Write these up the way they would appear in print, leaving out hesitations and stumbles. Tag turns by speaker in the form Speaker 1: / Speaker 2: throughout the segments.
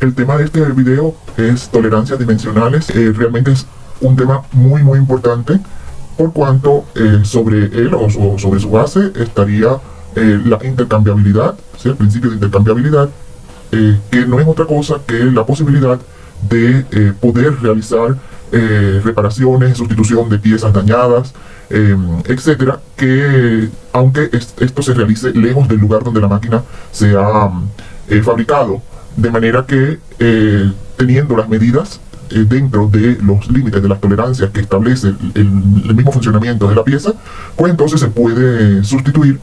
Speaker 1: El tema de este video es tolerancias dimensionales. Realmente es un tema muy importante, por cuanto sobre él o sobre su base estaría la intercambiabilidad, ¿sí? El principio de intercambiabilidad, que no es otra cosa que la posibilidad de poder realizar reparaciones, sustitución de piezas dañadas, etcétera, que aunque esto se realice lejos del lugar donde la máquina se ha fabricado, de manera que teniendo las medidas dentro de los límites de las tolerancias que establece el mismo funcionamiento de la pieza, pues entonces se puede sustituir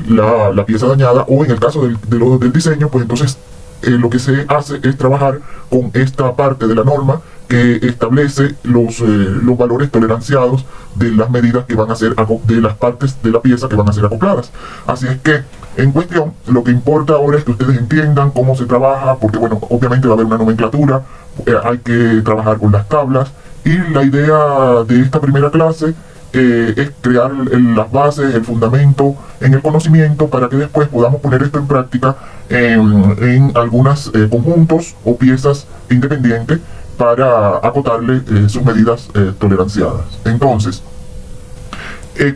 Speaker 1: la pieza dañada, o en el caso del diseño, pues entonces lo que se hace es trabajar con esta parte de la norma que establece los valores toleranciados de las medidas que van a ser de las partes de la pieza que van a ser acopladas. Así es que en cuestión, lo que importa ahora es que ustedes entiendan cómo se trabaja, porque bueno, obviamente va a haber una nomenclatura, hay que trabajar con las tablas, y la idea de esta primera clase es crear las bases, el fundamento en el conocimiento, para que después podamos poner esto en práctica en algunos conjuntos o piezas independientes para acotarle sus medidas toleranciadas. Entonces,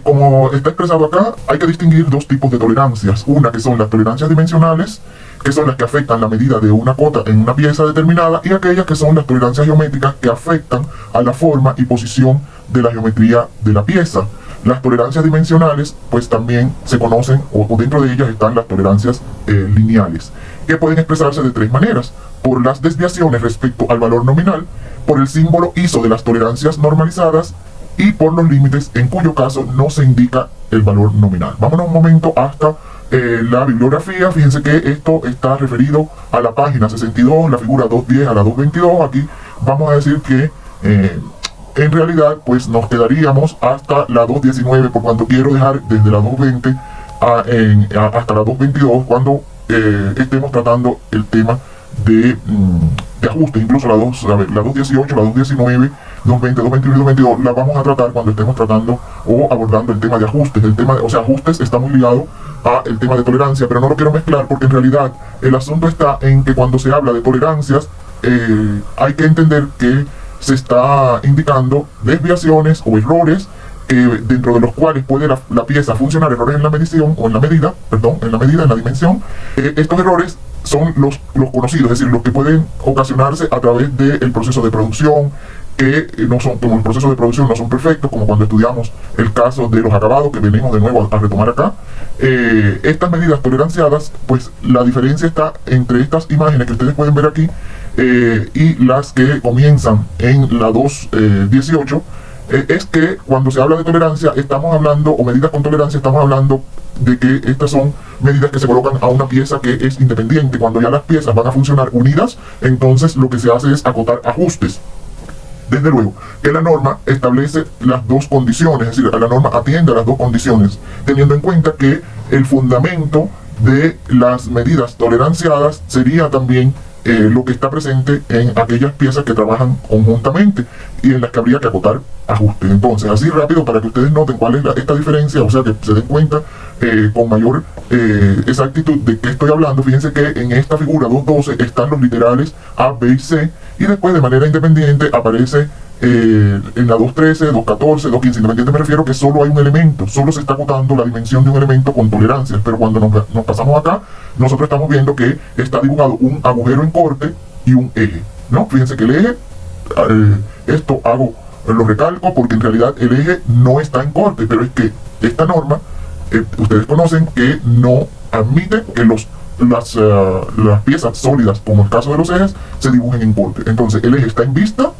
Speaker 1: como está expresado acá, hay que distinguir dos tipos de tolerancias. Una que son las tolerancias dimensionales, que son las que afectan la medida de una cota en una pieza determinada, y aquellas que son las tolerancias geométricas, que afectan a la forma y posición de la geometría de la pieza. Las tolerancias dimensionales pues también se conocen, o dentro de ellas están las tolerancias lineales, que pueden expresarse de tres maneras: por las desviaciones respecto al valor nominal, por el símbolo ISO de las tolerancias normalizadas, y por los límites en cuyo caso no se indica el valor nominal. Vámonos un momento hasta la bibliografía. Fíjense que esto está referido a la página 62, la figura 210 a la 222. Aquí vamos a decir que en realidad pues nos quedaríamos hasta la 219, por cuanto quiero dejar desde la 220 hasta la 222 cuando estemos tratando el tema de ajustes. Incluso la 218, la 219, 220, 221 y 222 la vamos a tratar cuando estemos tratando o abordando el tema de ajustes. Ajustes está muy ligado al tema de tolerancia, pero no lo quiero mezclar, porque en realidad el asunto está en que cuando se habla de tolerancias hay que entender que se está indicando desviaciones o errores dentro de los cuales puede la pieza funcionar, errores en la medición o en la medida, en la dimensión. Estos errores son los conocidos, es decir, los que pueden ocasionarse a través del proceso de producción, que no son, como los procesos de producción no son perfectos, como cuando estudiamos el caso de los acabados, que venimos de nuevo a retomar acá. Estas medidas toleranciadas, pues la diferencia está entre estas imágenes que ustedes pueden ver aquí y las que comienzan en la 218, es que cuando se habla de tolerancia estamos hablando, o medidas con tolerancia, estamos hablando de que estas son medidas que se colocan a una pieza que es independiente. Cuando ya las piezas van a funcionar unidas, entonces lo que se hace es acotar ajustes. Desde luego que la norma establece las dos condiciones, es decir, la norma atiende a las dos condiciones, teniendo en cuenta que el fundamento de las medidas toleranciadas sería también lo que está presente en aquellas piezas que trabajan conjuntamente y en las que habría que acotar ajustes. Entonces, así rápido para que ustedes noten cuál es esta diferencia, o sea, que se den cuenta con mayor exactitud de qué estoy hablando. Fíjense que en esta figura 212 están los literales A, B y C, y después de manera independiente aparece en la 213, 214, 215, independiente me refiero que solo hay un elemento, solo se está acotando la dimensión de un elemento con tolerancias, pero cuando nos pasamos acá, nosotros estamos viendo que está dibujado un agujero en corte y un eje, ¿no? Fíjense que el eje, esto lo recalco porque en realidad el eje no está en corte, pero es que esta norma, ustedes conocen que no admite que las piezas sólidas, como el caso de los ejes, se dibujen en corte. Entonces el eje está en vista,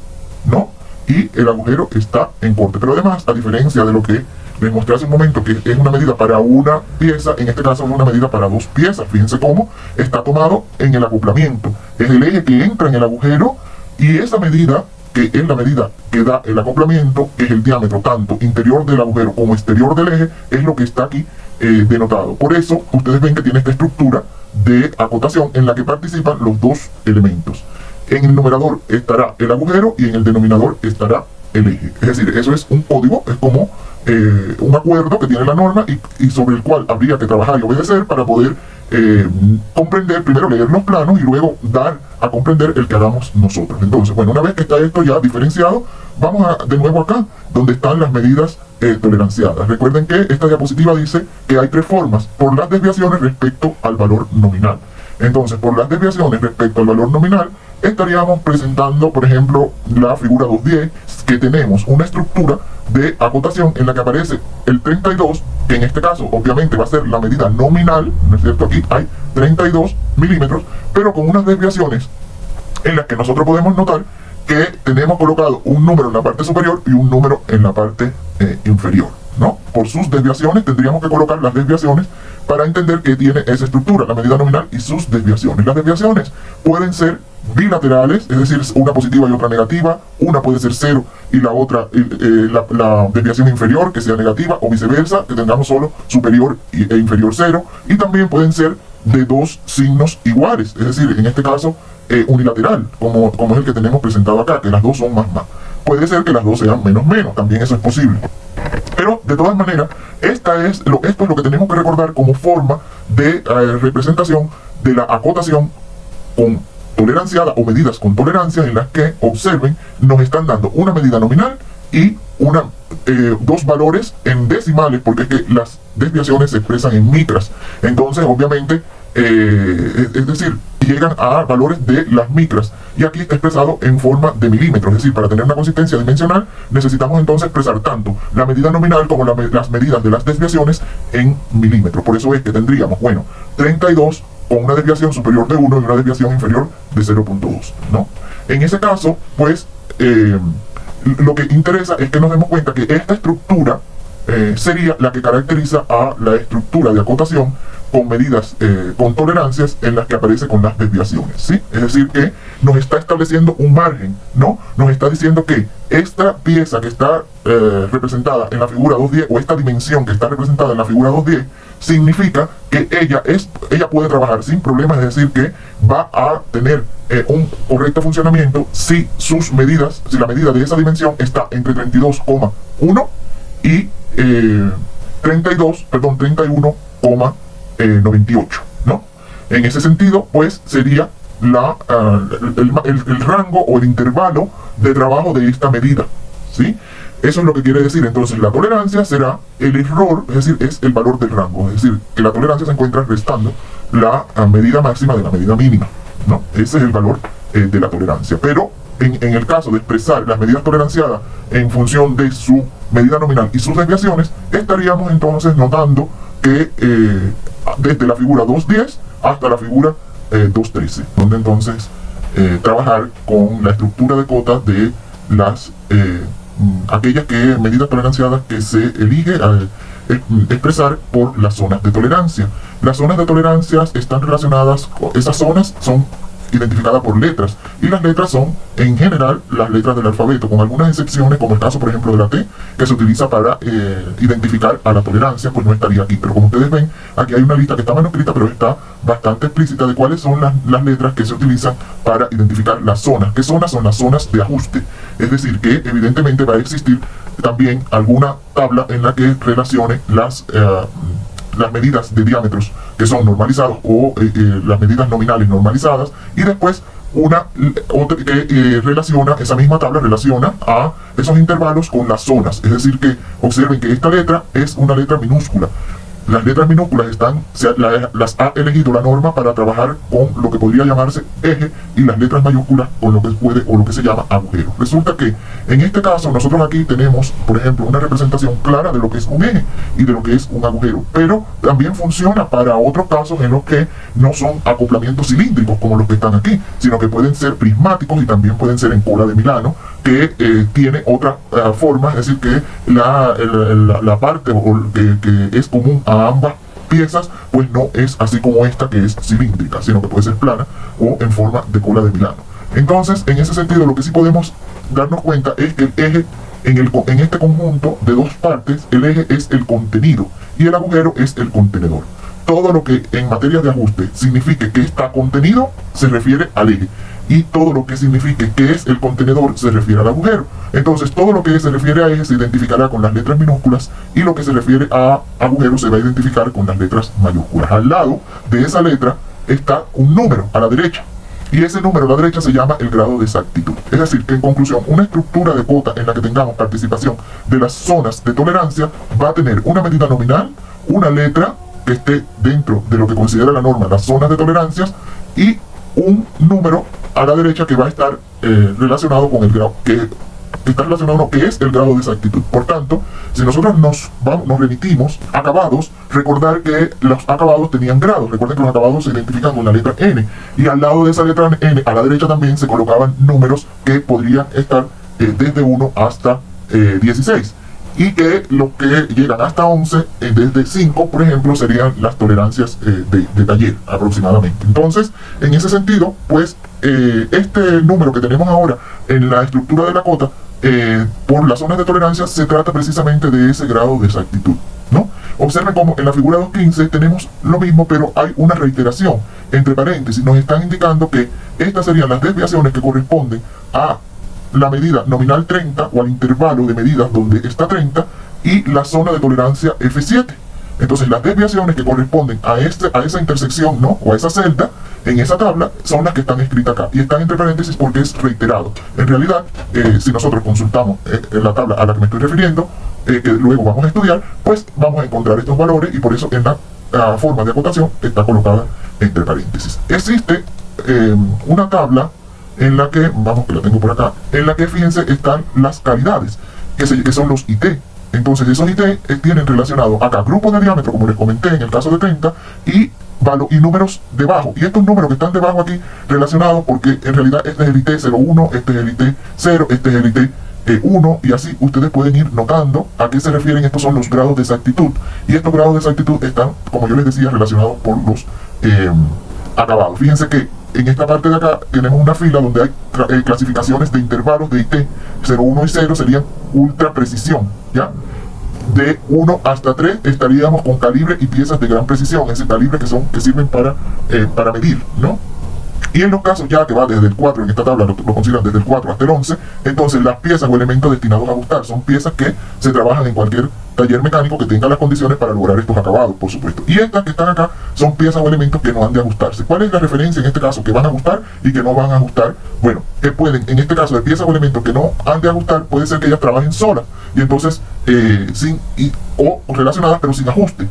Speaker 1: ¿no? Y el agujero está en corte. Pero además, a diferencia de lo que les mostré hace un momento, que es una medida para una pieza, en este caso es una medida para dos piezas. Fíjense cómo está tomado en el acoplamiento. Es el eje que entra en el agujero, y esa medida, que es la medida que da el acoplamiento, que es el diámetro tanto interior del agujero como exterior del eje, es lo que está aquí denotado. Por eso ustedes ven que tiene esta estructura de acotación en la que participan los dos elementos. En el numerador estará el agujero y en el denominador estará el eje. Es decir, eso es un código, es como un acuerdo que tiene la norma y sobre el cual habría que trabajar y obedecer para poder comprender, primero leer los planos y luego dar a comprender el que hagamos nosotros. Entonces, bueno, una vez que está esto ya diferenciado, vamos de nuevo acá, donde están las medidas toleranciadas. Recuerden que esta diapositiva dice que hay tres formas por las desviaciones respecto al valor nominal. Entonces, por las desviaciones respecto al valor nominal, estaríamos presentando, por ejemplo, la figura 2.10, que tenemos una estructura de acotación en la que aparece el 32, que en este caso obviamente va a ser la medida nominal, ¿no es cierto? Aquí hay 32 milímetros, pero con unas desviaciones en las que nosotros podemos notar que tenemos colocado un número en la parte superior y un número en la parte inferior, ¿no? Por sus desviaciones tendríamos que colocar las desviaciones para entender que tiene esa estructura, la medida nominal y sus desviaciones. Las desviaciones pueden ser bilaterales, es decir, una positiva y otra negativa, una puede ser 0 y la otra, la desviación inferior que sea negativa, o viceversa, que tengamos solo superior e inferior 0, y también pueden ser de dos signos iguales, es decir, en este caso unilateral, como es el que tenemos presentado acá, que las dos son más. Puede ser que las dos sean menos, también eso es posible. Pero, de todas maneras, esto es lo que tenemos que recordar como forma de representación de la acotación con toleranciada o medidas con tolerancia, en las que, observen, nos están dando una medida nominal y dos valores en decimales, porque es que las desviaciones se expresan en micras. Entonces, obviamente, es decir, llegan a valores de las micras, y aquí está expresado en forma de milímetros. Es decir, para tener una consistencia dimensional necesitamos entonces expresar tanto la medida nominal como las medidas de las desviaciones en milímetros. Por eso es que tendríamos, bueno, 32 con una desviación superior de 1 y una desviación inferior de 0.2, ¿no? En ese caso, pues, lo que interesa es que nos demos cuenta que esta estructura sería la que caracteriza a la estructura de acotación con medidas, con tolerancias en las que aparece con las desviaciones, ¿sí? Es decir, que nos está estableciendo un margen, ¿no? Nos está diciendo que esta pieza que está representada en la figura 2.10, o esta dimensión que está representada en la figura 2.10, significa que ella puede trabajar sin problemas, es decir, que va a tener un correcto funcionamiento si sus medidas, si la medida de esa dimensión está entre 32,1 y 31,98, ¿no? En ese sentido, pues, sería el rango o el intervalo de trabajo de esta medida, ¿sí? Eso es lo que quiere decir. Entonces, la tolerancia será el error, es decir, es el valor del rango, es decir, que la tolerancia se encuentra restando la medida máxima de la medida mínima, ¿no? Ese es el valor de la tolerancia. Pero en el caso de expresar las medidas toleranciadas en función de su medida nominal y sus desviaciones, estaríamos entonces notando que desde la figura 2.10 hasta la figura 2.13, donde entonces trabajar con la estructura de cotas de las aquellas medidas toleranciadas que se elige expresar por las zonas de tolerancia. Las zonas de tolerancia están relacionadas, esas zonas son identificadas por letras, y las letras son en general las letras del alfabeto, con algunas excepciones, como el caso por ejemplo de la T, que se utiliza para identificar a la tolerancia, pues no estaría aquí. Pero como ustedes ven, aquí hay una lista que está manuscrita, pero está bastante explícita de cuáles son las letras que se utilizan para identificar las zonas. ¿Qué zonas? Son las zonas de ajuste. Es decir, que evidentemente va a existir también alguna tabla en la que relacione las medidas de diámetros que son normalizados, o las medidas nominales normalizadas, y después otra que relaciona, esa misma tabla relaciona a esos intervalos con las zonas. Es decir, que observen que esta letra es una letra minúscula. Las letras minúsculas las ha elegido la norma para trabajar con lo que podría llamarse eje, y las letras mayúsculas con lo que se llama agujero. Resulta que en este caso nosotros aquí tenemos, por ejemplo, una representación clara de lo que es un eje y de lo que es un agujero, pero también funciona para otros casos en los que no son acoplamientos cilíndricos como los que están aquí, sino que pueden ser prismáticos y también pueden ser en cola de Milano, que tiene otra forma, es decir, que la parte que es común a ambas piezas, pues no es así como esta, que es cilíndrica, sino que puede ser plana o en forma de cola de Milano. Entonces, en ese sentido, lo que sí podemos darnos cuenta es que el eje, en este conjunto de dos partes, el eje es el contenido y el agujero es el contenedor. Todo lo que en materia de ajuste signifique que está contenido se refiere al eje, y todo lo que signifique que es el contenedor se refiere al agujero. Entonces, todo lo que se refiere a eje se identificará con las letras minúsculas, y lo que se refiere a agujero se va a identificar con las letras mayúsculas. Al lado de esa letra está un número a la derecha. Y ese número a la derecha se llama el grado de exactitud. Es decir, que en conclusión, una estructura de cuota en la que tengamos participación de las zonas de tolerancia va a tener una medida nominal, una letra que esté dentro de lo que considera la norma las zonas de tolerancias y un número a la derecha que va a estar relacionado con el grado que está relacionado, no, que es el grado de exactitud. Por tanto, si nosotros nos remitimos a acabados, recordar que los acabados tenían grados. Recuerden que los acabados se identifican con la letra N, y al lado de esa letra N, a la derecha también se colocaban números que podrían estar desde 1 hasta 16. Y que los que llegan hasta 11, desde 5, por ejemplo, serían las tolerancias de taller aproximadamente. Entonces, en ese sentido, pues, este número que tenemos ahora en la estructura de la cota, por las zonas de tolerancia, se trata precisamente de ese grado de exactitud, ¿no? Observen cómo en la figura 2.15 tenemos lo mismo, pero hay una reiteración. Entre paréntesis, nos están indicando que estas serían las desviaciones que corresponden a la medida nominal 30 o al intervalo de medidas donde está 30 y la zona de tolerancia F7. Entonces las desviaciones que corresponden a esa intersección, ¿no? O a esa celda en esa tabla son las que están escritas acá y están entre paréntesis porque es reiterado. En realidad, si nosotros consultamos en la tabla a la que me estoy refiriendo, que luego vamos a estudiar, pues vamos a encontrar estos valores y por eso en la forma de acotación está colocada entre paréntesis. Existe una tabla en la que, vamos que la tengo por acá, en la que fíjense están las calidades, que son los IT. Entonces esos IT tienen relacionado acá grupos de diámetro, como les comenté en el caso de 30, y números debajo. Y estos números que están debajo aquí relacionados porque en realidad este es el IT 01, este es el IT 0, este es el IT 1, y así ustedes pueden ir notando a qué se refieren. Estos son los grados de exactitud. Y estos grados de exactitud están, como yo les decía, relacionados por los acabados. Fíjense que en esta parte de acá tenemos una fila donde hay clasificaciones de intervalos de IT. 01 y 0 serían ultra precisión, ¿ya? De 1 hasta 3 estaríamos con calibre y piezas de gran precisión, ese calibre que sirven para medir, ¿no? Y en los casos ya que va desde el 4, en esta tabla lo consideran desde el 4 hasta el 11, entonces las piezas o elementos destinados a ajustar son piezas que se trabajan en cualquier taller mecánico que tenga las condiciones para lograr estos acabados, por supuesto. Y estas que están acá son piezas o elementos que no han de ajustarse. ¿Cuál es la referencia en este caso? Que van a ajustar y que no van a ajustar. Bueno, que pueden, en este caso de piezas o elementos que no han de ajustar, puede ser que ellas trabajen solas y entonces o relacionadas pero sin ajuste.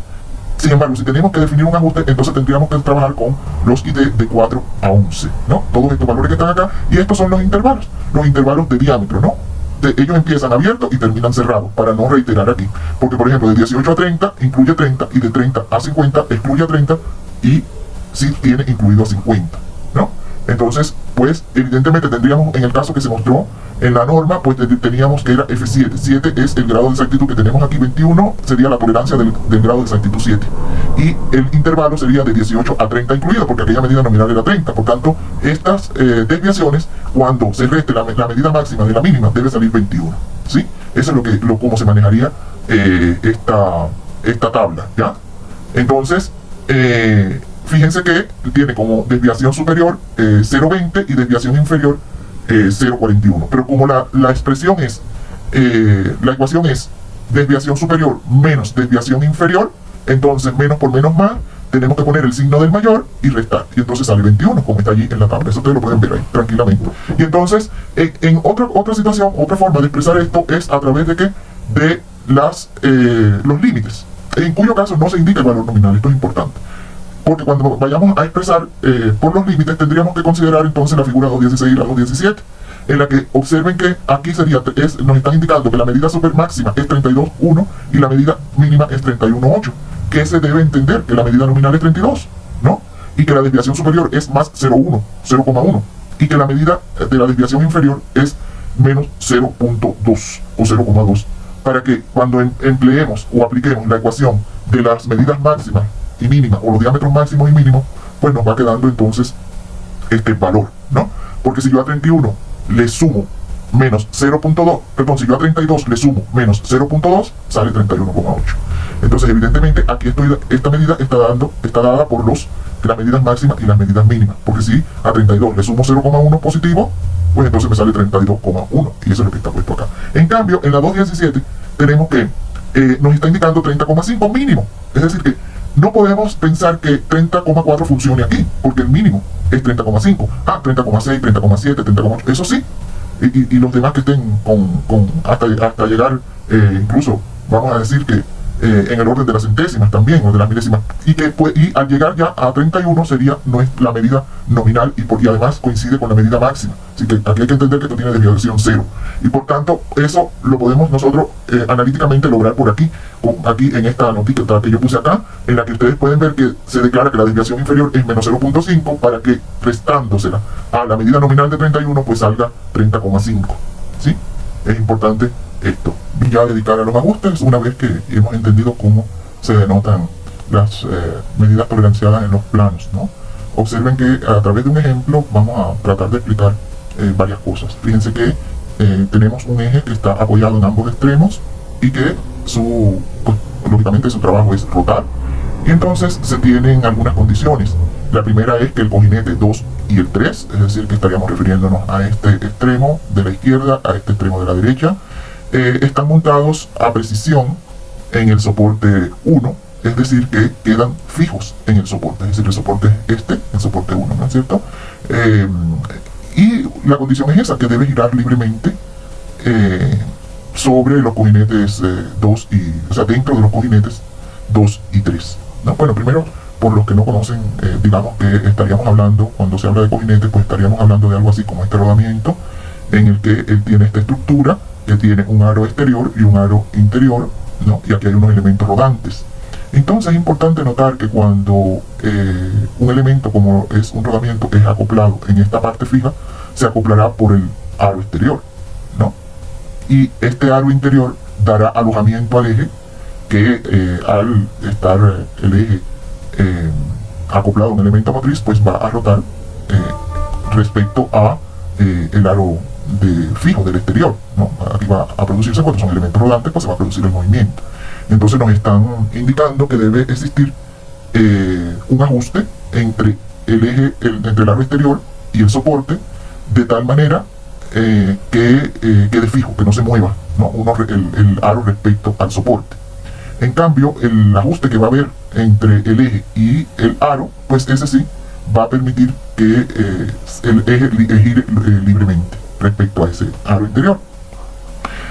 Speaker 1: Sin embargo, si tenemos que definir un ajuste, entonces tendríamos que trabajar con los IT de 4 a 11, ¿no? Todos estos valores que están acá, y estos son los intervalos de diámetro, ¿no? Ellos empiezan abiertos y terminan cerrados, para no reiterar aquí. Porque, por ejemplo, de 18 a 30 incluye 30, y de 30 a 50 excluye a 30, y sí tiene incluido a 50, ¿no? Entonces, pues, evidentemente tendríamos, en el caso que se mostró en la norma, pues teníamos que era F7. 7 es el grado de exactitud que tenemos aquí, 21 sería la tolerancia del grado de exactitud 7. Y el intervalo sería de 18 a 30 incluido, porque aquella medida nominal era 30. Por tanto, estas desviaciones, cuando se reste la medida máxima de la mínima, debe salir 21. ¿Sí? Eso es cómo se manejaría esta tabla, ¿ya? Entonces, fíjense que tiene como desviación superior 0,20 y desviación inferior 0,41. Pero como la expresión es, la ecuación es desviación superior menos desviación inferior, entonces menos por menos más, tenemos que poner el signo del mayor y restar. Y entonces sale 21, como está allí en la tabla. Eso ustedes lo pueden ver ahí tranquilamente. Y entonces, en otra situación, otra forma de expresar esto es a través de ¿qué? De los límites, en cuyo caso no se indica el valor nominal. Esto es importante, porque cuando vayamos a expresar por los límites, tendríamos que considerar entonces la figura 2.16 y la 2.17, en la que observen que aquí nos están indicando que la medida super máxima es 32,1 y la medida mínima es 31,8. Que se debe entender que la medida nominal es 32, ¿no? Y que la desviación superior es más 0,1, y que la medida de la desviación inferior es menos 0,2 o 0,2, para que cuando empleemos o apliquemos la ecuación de las medidas máximas y mínimas, o los diámetros máximos y mínimos, pues nos va quedando entonces este valor, ¿no? Porque si yo a 31 le sumo menos 0,2, perdón, si yo a 32 le sumo menos 0,2, sale 31,8. Entonces, evidentemente, aquí esta medida está dada por las medidas máximas y las medidas mínimas. Porque si a 32 le sumo 0,1 positivo, pues entonces me sale 32,1. Y eso es lo que está puesto acá. En cambio, en la 2.17 tenemos que nos está indicando 30,5 mínimo. Es decir que no podemos pensar que 30,4 funcione aquí, porque el mínimo es 30,5. 30,6, 30,7, 30,8, eso sí. Y los demás que estén hasta llegar, incluso, vamos a decir que en el orden de las centésimas también, o de las milésimas, y al llegar ya a 31 no es la medida nominal, y además coincide con la medida máxima. Así que aquí hay que entender que esto tiene desviación cero. Y por tanto, eso lo podemos nosotros analíticamente lograr por aquí en esta notita que yo puse acá, en la que ustedes pueden ver que se declara que la desviación inferior es menos 0,5, para que restándosela a la medida nominal de 31, pues salga 30,5. ¿Sí? Es importante esto. Y ya dedicar a los ajustes una vez que hemos entendido cómo se denotan las medidas toleranciadas en los planos, ¿no? Observen que a través de un ejemplo vamos a tratar de explicar varias cosas. Fíjense que tenemos un eje que está apoyado en ambos extremos y que lógicamente su trabajo es rotar, y entonces se tienen algunas condiciones. La primera es que el cojinete 2 y el 3, es decir, que estaríamos refiriéndonos a este extremo de la izquierda, a este extremo de la derecha, están montados a precisión en el soporte 1, es decir, que quedan fijos en el soporte, es decir, el soporte es el soporte 1, ¿no es cierto? Y la condición es esa, que debe girar libremente sobre los cojinetes 2 o sea, dentro de los cojinetes 2 y 3, ¿no? Bueno, primero, por los que no conocen, digamos que estaríamos hablando, cuando se habla de cojinetes, pues estaríamos hablando de algo así como este rodamiento, en el que él tiene esta estructura, que tiene un aro exterior y un aro interior, ¿no? Y aquí hay unos elementos rodantes. Entonces es importante notar que cuando un elemento como es un rodamiento es acoplado en esta parte fija, se acoplará por el aro exterior, ¿no? Y este aro interior dará alojamiento al eje, que al estar el eje acoplado a un elemento motriz, pues va a rotar respecto a el aro fijo del exterior, ¿no? Aquí va a producirse, cuando son elementos rodantes, pues se va a producir el movimiento. Entonces nos están indicando que debe existir un ajuste entre el eje, entre el aro exterior y el soporte, de tal manera que quede fijo, que no se mueva, ¿no? El aro respecto al soporte. En cambio, el ajuste que va a haber entre el eje y el aro, pues ese sí va a permitir que el eje gire libremente respecto a ese aro interior.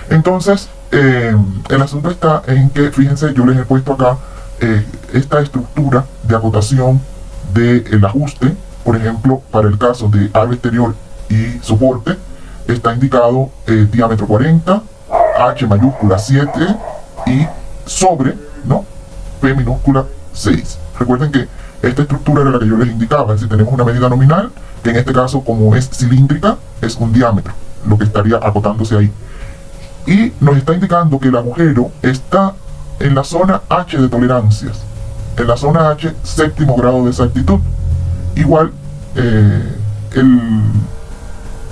Speaker 1: Entonces, el asunto está en que, fíjense, yo les he puesto acá esta estructura de acotación del ajuste. Por ejemplo, para el caso de aro exterior y soporte, está indicado diámetro 40, H mayúscula 7 y sobre, ¿no? P minúscula 6. Recuerden que esta estructura era la que yo les indicaba, es decir, tenemos una medida nominal, que en este caso, como es cilíndrica, es un diámetro, lo que estaría acotándose ahí. Y nos está indicando que el agujero está en la zona H de tolerancias, en la zona H, séptimo grado de exactitud. Igual,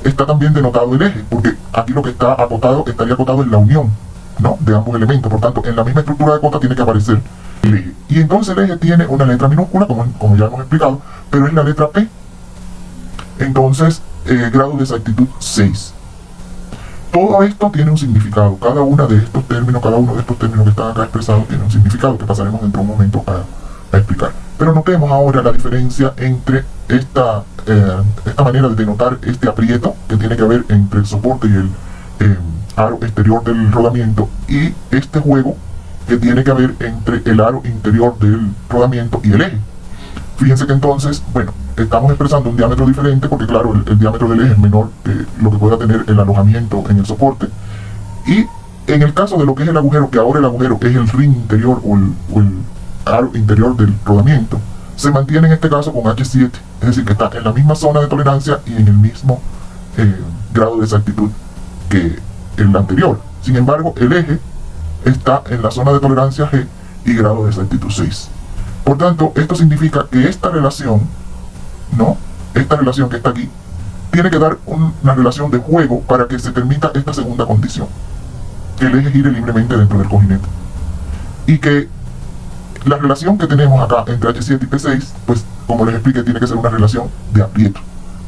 Speaker 1: está también denotado el eje, porque aquí lo que está acotado, estaría acotado en la unión, ¿no?, de ambos elementos. Por tanto, en la misma estructura de cota tiene que aparecer el eje. Y entonces el eje tiene una letra minúscula, como ya hemos explicado, pero es la letra P. Entonces, grado de exactitud 6. Todo esto tiene un significado. Cada uno de estos términos que están acá expresados tiene un significado que pasaremos dentro de un momento a explicar. Pero notemos ahora la diferencia entre esta manera de denotar este aprieto que tiene que haber entre el soporte y el aro exterior del rodamiento, y este juego que tiene que haber entre el aro interior del rodamiento y el eje. Fíjense que entonces, bueno, estamos expresando un diámetro diferente porque, claro, el diámetro del eje es menor que lo que pueda tener el alojamiento en el soporte. Y en el caso de lo que es el agujero, que ahora el agujero es el ring interior o el aro interior del rodamiento, se mantiene en este caso con H7, es decir, que está en la misma zona de tolerancia y en el mismo grado de exactitud que el anterior. Sin embargo, el eje está en la zona de tolerancia G y grado de exactitud 6. Por tanto, esto significa que esta relación, ¿no?, esta relación que está aquí, tiene que dar una relación de juego para que se permita esta segunda condición, que el eje gire libremente dentro del cojinete. Y que la relación que tenemos acá entre H7 y P6, pues como les expliqué, tiene que ser una relación de aprieto,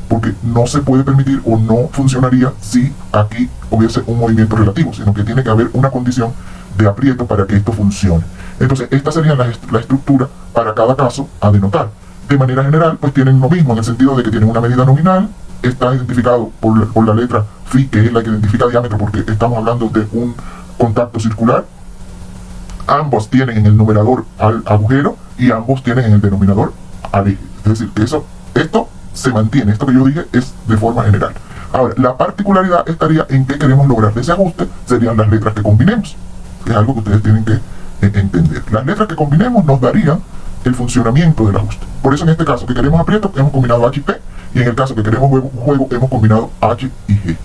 Speaker 1: porque no se puede permitir o no funcionaría si aquí hubiese un movimiento relativo, sino que tiene que haber una condición de aprieto para que esto funcione. Entonces, esta sería la estructura para cada caso a denotar. de manera general, pues tienen lo mismo, en el sentido de que tienen una medida nominal, está identificado por la letra phi, que es la que identifica diámetro, porque estamos hablando de un contacto circular. Ambos tienen en el numerador al agujero y ambos tienen en el denominador al eje. Es decir, que esto se mantiene, esto que yo dije es de forma general. Ahora, la particularidad estaría en que queremos lograr de ese ajuste, serían las letras que combinemos, que es algo que ustedes tienen que entender. Las letras que combinemos nos darían el funcionamiento del ajuste. Por eso en este caso que queremos aprieto hemos combinado H y P, y en el caso que queremos juego hemos combinado H y G.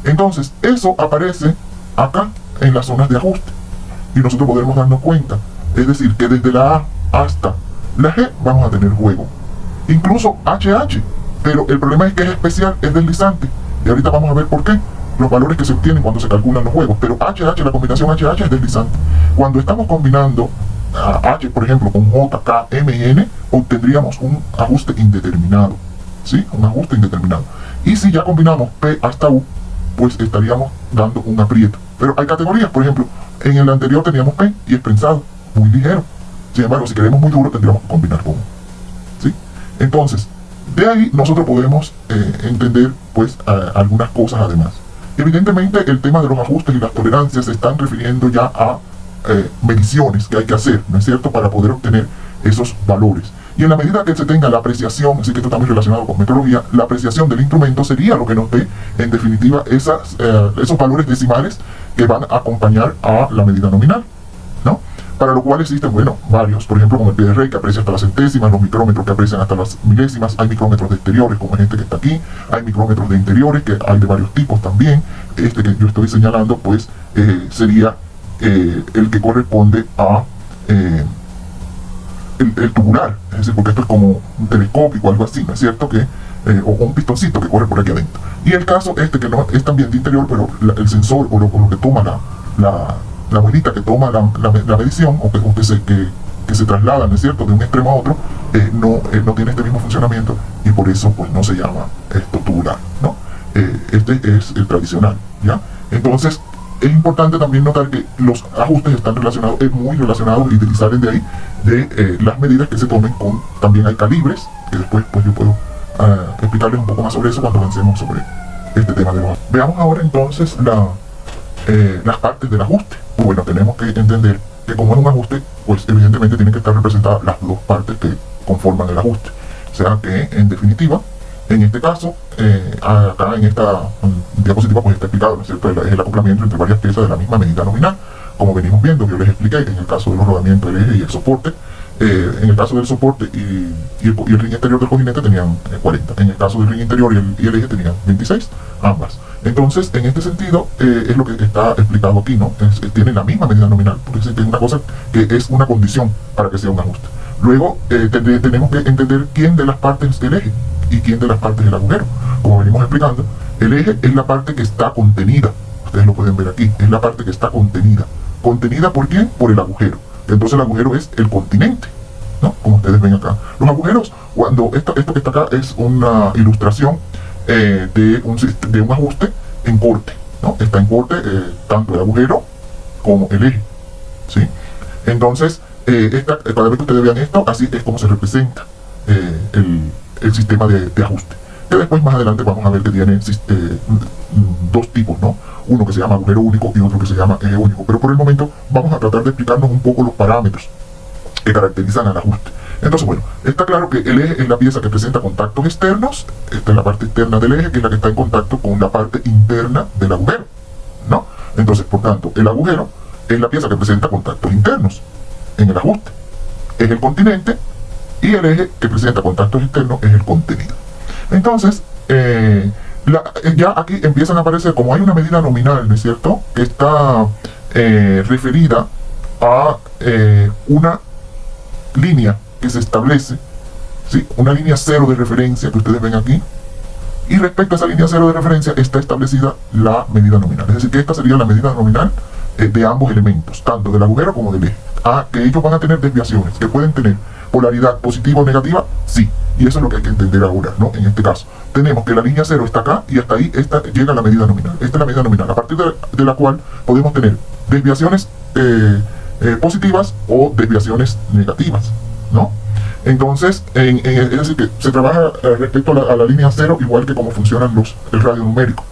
Speaker 1: Entonces eso aparece acá en las zonas de ajuste y nosotros podremos darnos cuenta, es decir, que desde la A hasta la G vamos a tener juego, incluso HH, pero el problema es que es especial, es deslizante, y ahorita vamos a ver por qué, los valores que se obtienen cuando se calculan los juegos. Pero HH, la combinación HH es deslizante. Cuando estamos combinando H, por ejemplo, con J, K, M y N, obtendríamos un ajuste indeterminado, ¿sí? Un ajuste indeterminado. Y si ya combinamos P hasta U, pues estaríamos dando un aprieto. Pero hay categorías, por ejemplo, en el anterior teníamos P y es prensado, muy ligero. Sin embargo, si queremos muy duro, tendríamos que combinar con U, ¿sí? Entonces, de ahí nosotros podemos entender, pues, algunas cosas además. Evidentemente, el tema de los ajustes y las tolerancias se están refiriendo ya a mediciones que hay que hacer, ¿no es cierto?, para poder obtener esos valores. Y en la medida que se tenga la apreciación, así que esto está muy relacionado con metrología, la apreciación del instrumento sería lo que nos dé, en definitiva, esos valores decimales que van a acompañar a la medida nominal, ¿no? Para lo cual existen, bueno, varios, por ejemplo, como el PDR, que aprecia hasta las centésimas, los micrómetros que aprecian hasta las milésimas, hay micrómetros de exteriores, como este que está aquí, hay micrómetros de interiores, que hay de varios tipos también. Este que yo estoy señalando, pues, sería el que corresponde a el tubular, es decir, porque esto es como un telescópico o algo así, ¿no es cierto?, o un pistoncito que corre por aquí adentro. Y el caso que no es también de interior, pero el sensor o lo que toma la muelita que toma la medición, o que se traslada, ¿no es cierto?, de un extremo a otro, no tiene este mismo funcionamiento, y por eso pues no se llama esto tubular, ¿no? Este es el tradicional, ¿ya? Entonces, es importante también notar que los ajustes están relacionados, muy relacionados, y salen de ahí, de las medidas que se tomen con, también hay calibres, que después pues yo puedo explicarles un poco más sobre eso cuando avancemos sobre este tema de los ajustes. Veamos ahora entonces las partes del ajuste. Bueno, tenemos que entender que como es un ajuste, pues evidentemente tienen que estar representadas las dos partes que conforman el ajuste. O sea que, en definitiva, en este caso, acá en esta diapositiva pues está explicado, ¿no es cierto?, el acoplamiento entre varias piezas de la misma medida nominal, como venimos viendo, yo les expliqué en el caso de los rodamientos del eje y el soporte. En el caso del soporte y el ring exterior del cojinete tenían 40. En el caso del ring interior y el eje tenían 26, ambas. Entonces, en este sentido, es lo que está explicado aquí, ¿no? Tienen la misma medida nominal, porque es una cosa que es una condición para que sea un ajuste. Luego, tenemos que entender quién de las partes es el eje y quién de las partes es el agujero. Como venimos explicando, el eje es la parte que está contenida. Ustedes lo pueden ver aquí, es la parte que está contenida. ¿Contenida por quién? Por el agujero. Entonces el agujero es el continente, ¿no? Como ustedes ven acá. Los agujeros, cuando esto que está acá es una ilustración de un ajuste en corte, ¿no? Está en corte tanto el agujero como el eje, ¿sí? Entonces, cada vez que ustedes vean esto, así es como se representa el sistema de ajuste. Que después, más adelante, vamos a ver que tiene dos tipos, ¿no? Uno que se llama agujero único y otro que se llama eje único. Pero por el momento vamos a tratar de explicarnos un poco los parámetros que caracterizan al ajuste. Entonces, bueno, está claro que el eje es la pieza que presenta contactos externos. Esta es la parte externa del eje, que es la que está en contacto con la parte interna del agujero, ¿no? Entonces, por tanto, el agujero es la pieza que presenta contactos internos en el ajuste. Es el continente, y el eje que presenta contactos externos es el contenido. Entonces, ya aquí empiezan a aparecer, como hay una medida nominal, ¿no es cierto?, que está referida a una línea que se establece, ¿sí?, una línea cero de referencia que ustedes ven aquí, y respecto a esa línea cero de referencia está establecida la medida nominal. Es decir, que esta sería la medida nominal de ambos elementos, tanto del agujero como del eje. Que ellos van a tener desviaciones, que pueden tener polaridad positiva o negativa, sí. Y eso es lo que hay que entender ahora, ¿no? En este caso, tenemos que la línea cero está acá y hasta ahí llega la medida nominal. Esta es la medida nominal, a partir de la cual podemos tener desviaciones positivas o desviaciones negativas, ¿no? Entonces, es decir, que se trabaja respecto a la línea cero, igual que cómo funcionan el radio numérico,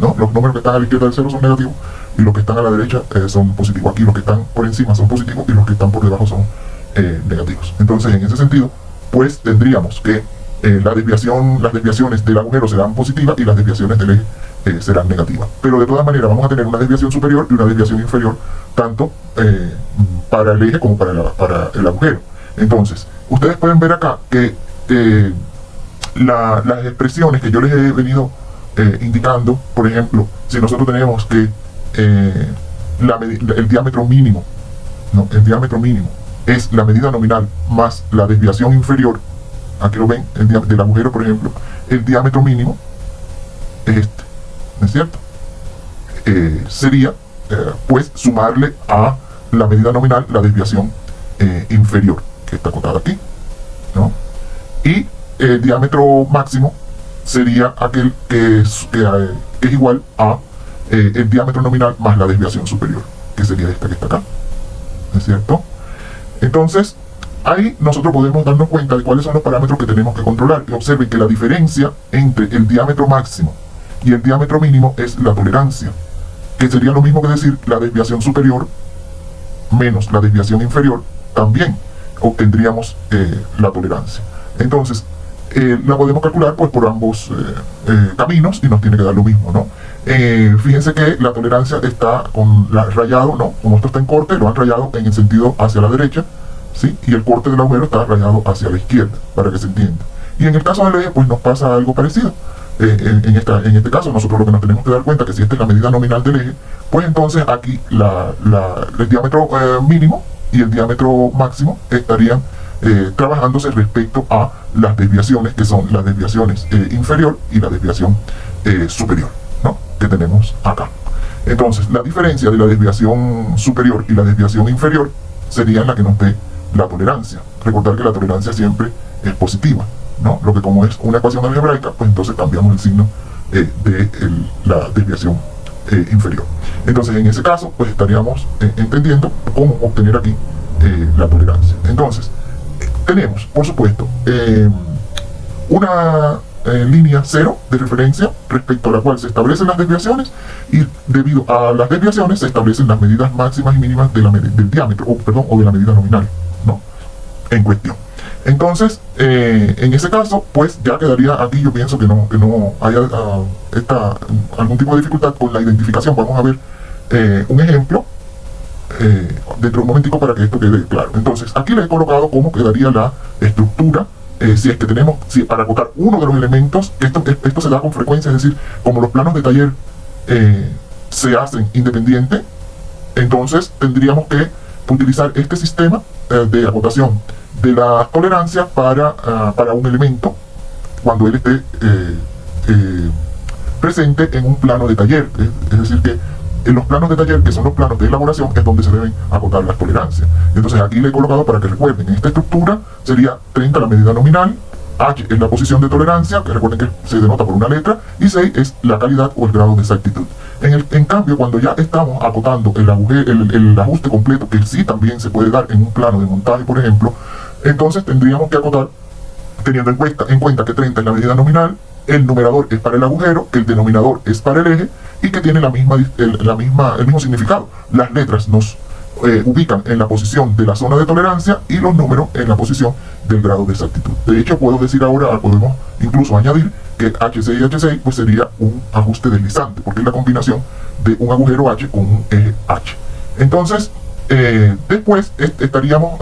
Speaker 1: ¿no? Los números que están a la izquierda del cero son negativos y los que están a la derecha son positivos. Aquí los que están por encima son positivos y los que están por debajo son negativos. Entonces, en ese sentido, pues tendríamos que las desviaciones del agujero serán positivas y las desviaciones del eje serán negativas. Pero de todas maneras vamos a tener una desviación superior y una desviación inferior, tanto para el eje como para el agujero. Entonces, ustedes pueden ver acá que las expresiones que yo les he venido indicando, por ejemplo, si nosotros tenemos que el diámetro mínimo, ¿no? El diámetro mínimo es la medida nominal más la desviación inferior, aquí lo ven, del agujero, por ejemplo, el diámetro mínimo es este, ¿no es cierto? Sería, pues, sumarle a la medida nominal la desviación inferior, que está acotada aquí, ¿no? Y el diámetro máximo sería aquel que es igual a el diámetro nominal más la desviación superior, que sería esta que está acá, ¿no es cierto? Entonces, ahí nosotros podemos darnos cuenta de cuáles son los parámetros que tenemos que controlar. Y observen que la diferencia entre el diámetro máximo y el diámetro mínimo es la tolerancia, que sería lo mismo que decir la desviación superior menos la desviación inferior, también obtendríamos la tolerancia. Entonces, la podemos calcular pues por ambos caminos y nos tiene que dar lo mismo, ¿no? Fíjense que la tolerancia está rayado, ¿no? Como esto está en corte, lo han rayado en el sentido hacia la derecha, ¿sí? Y el corte del agujero está rayado hacia la izquierda, para que se entienda. Y en el caso del eje, pues nos pasa algo parecido. En este caso, nosotros lo que nos tenemos que dar cuenta es que si esta es la medida nominal del eje, pues entonces aquí el diámetro mínimo y el diámetro máximo estarían trabajándose respecto a las desviaciones, que son las desviaciones inferior y la desviación superior, ¿no? Que tenemos acá. Entonces, la diferencia de la desviación superior y la desviación inferior sería la que nos dé la tolerancia. Recordar que la tolerancia siempre es positiva, ¿no? Lo que como es una ecuación algebraica, pues entonces cambiamos el signo de la desviación inferior. Entonces, en ese caso, pues estaríamos entendiendo cómo obtener aquí la tolerancia. Entonces, tenemos, por supuesto, una línea cero de referencia respecto a la cual se establecen las desviaciones, y debido a las desviaciones se establecen las medidas máximas y mínimas del diámetro, o de la medida nominal, ¿no? En cuestión. Entonces, en ese caso, pues ya quedaría aquí, yo pienso que no haya algún tipo de dificultad con la identificación. Vamos a ver un ejemplo dentro de un momentico para que esto quede claro. Entonces, aquí le he colocado cómo quedaría la estructura, si es que tenemos, para acotar uno de los elementos, esto se da con frecuencia, es decir, como los planos de taller se hacen independiente, entonces tendríamos que utilizar este sistema de acotación de la tolerancia para un elemento cuando él esté presente en un plano de taller. Es decir, que en los planos de taller, que son los planos de elaboración, es donde se deben acotar las tolerancias. Entonces aquí le he colocado para que recuerden, en esta estructura sería 30 la medida nominal, H es la posición de tolerancia, que recuerden que se denota por una letra, y 6 es la calidad o el grado de exactitud. En cambio, cuando ya estamos acotando el ajuste completo, que sí también se puede dar en un plano de montaje, por ejemplo, entonces tendríamos que acotar teniendo en cuenta que 30 es la medida nominal, el numerador es para el agujero, que el denominador es para el eje, y que tiene el mismo significado. Las letras nos ubican en la posición de la zona de tolerancia y los números en la posición del grado de exactitud. De hecho, puedo decir ahora, podemos incluso añadir que H6 y H6 pues sería un ajuste deslizante, porque es la combinación de un agujero H con un eje H. Entonces, después estaríamos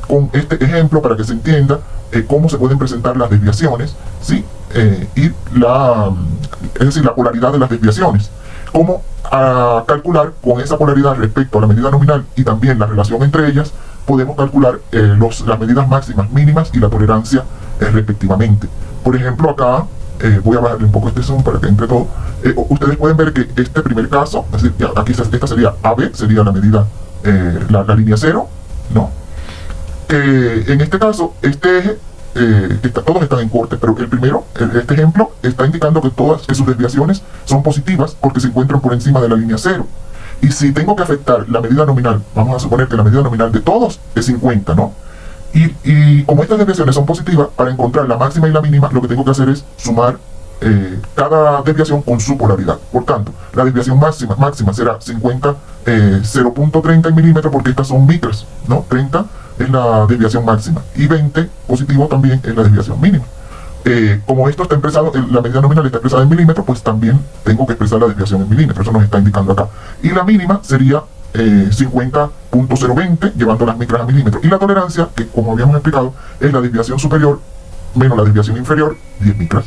Speaker 1: con este ejemplo para que se entienda cómo se pueden presentar las desviaciones, ¿sí? Y es decir, la polaridad de las desviaciones. Cómo calcular con esa polaridad respecto a la medida nominal y también la relación entre ellas, podemos calcular las medidas máximas, mínimas y la tolerancia respectivamente. Por ejemplo, acá voy a bajarle un poco este zoom para que entre todo. Ustedes pueden ver que este primer caso, es decir, aquí esta sería AB, sería la medida, la línea cero, ¿no? En este caso, este eje, todos están en corte, pero el primero, este ejemplo, está indicando que sus desviaciones son positivas porque se encuentran por encima de la línea cero. Y si tengo que afectar la medida nominal, vamos a suponer que la medida nominal de todos es 50, ¿no? Y como estas desviaciones son positivas, para encontrar la máxima y la mínima, lo que tengo que hacer es sumar cada desviación con su polaridad. Por tanto, la desviación máxima será 0.30 milímetros, porque estas son micras, ¿no? 30 es la desviación máxima y 20 positivo también es la desviación mínima. Como esto está expresado, la medida nominal está expresada en milímetros, pues también tengo que expresar la desviación en milímetros. Eso nos está indicando acá. Y la mínima sería 50.020, llevando las micras a milímetros. Y la tolerancia, que como habíamos explicado, es la desviación superior menos la desviación inferior, 10 micras.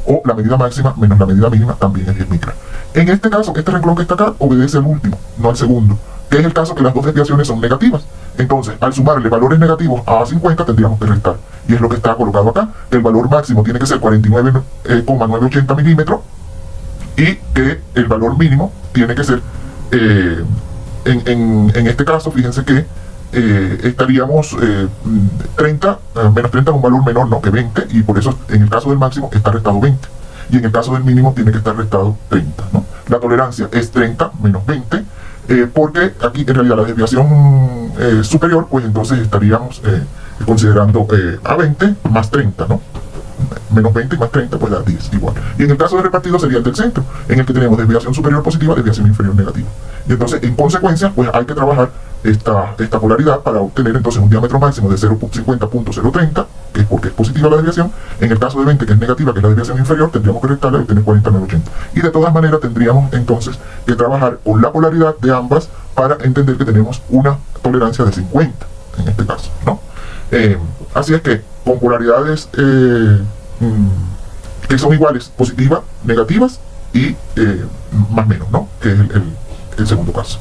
Speaker 1: O la medida máxima menos la medida mínima, también es 10 micras. En este caso, este renglón que está acá obedece al último, no al segundo, que es el caso que las dos desviaciones son negativas. Entonces, al sumarle valores negativos a 50, tendríamos que restar. Y es lo que está colocado acá. El valor máximo tiene que ser 49,980 milímetros y que el valor mínimo tiene que ser, en este caso, fíjense que estaríamos menos 30 es un valor menor, ¿no?, que 20, y por eso en el caso del máximo está restado 20. Y en el caso del mínimo tiene que estar restado 30, ¿no? La tolerancia es 30 menos 20. Porque aquí en realidad la desviación superior, pues entonces estaríamos considerando a 20 más 30, ¿no? Menos 20 más 30 pues da 10 igual. Y en el caso de repartido sería el del centro, en el que tenemos desviación superior positiva, desviación inferior negativa. Y entonces en consecuencia pues hay que trabajar esta polaridad para obtener entonces un diámetro máximo de 0.50.030, que es porque es positiva la desviación. En el caso de 20, que es negativa, que es la desviación inferior, tendríamos que restarla y obtener 49,80. Y de todas maneras tendríamos entonces que trabajar con la polaridad de ambas para entender que tenemos una tolerancia de 50, en este caso, ¿no? Así es que con polaridades que son iguales, positivas, negativas y más menos, ¿no?, que es el segundo caso.